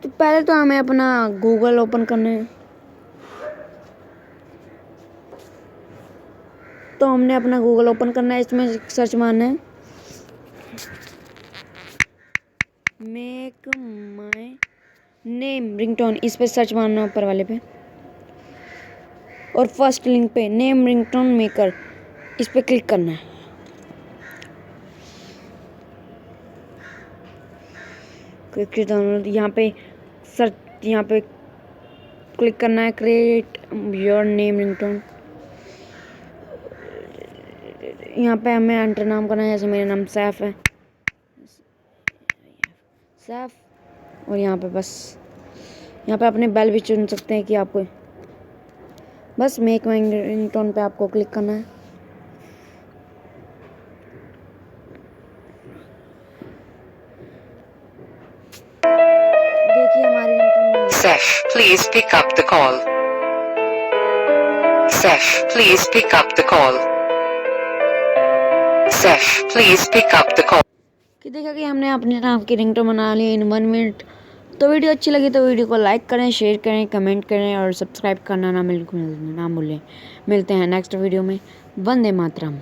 तो पहले तो हमें अपना गूगल ओपन करना है। तो हमने अपना गूगल ओपन करना है, इसमें सर्च मारना है मेक माई नेम रिंगटोन, इस पे सर्च मारना ऊपर वाले पे, और फर्स्ट लिंक पे नेम रिंगटोन मेकर, इस पे क्लिक करना है। यहाँ पे सर्च, यहाँ पे क्लिक करना है क्रिएट योर नेम रिंगटोन। यहाँ पे हमें एंटर नाम करना है, जैसे मेरा नाम सैफ है, सैफ। और यहाँ पे बस यहाँ पे अपने बेल भी चुन सकते हैं कि आपको बस मेक माई रिंगटोन पे आपको क्लिक करना है। देखिए हमारी ringtone. Seth, please pick up the call. Seth, please pick up the call. Seth, please pick up the call. कि देखा कि हमने अपने नाम की रिंगटोन बना ली इन 1 मिनट। तो वीडियो अच्छी लगी तो वीडियो को लाइक करें, शेयर करें, कमेंट करें और सब्सक्राइब करना ना बिल्कुल ना भूलें। मिलते हैं नेक्स्ट वीडियो में। वंदे मातरम।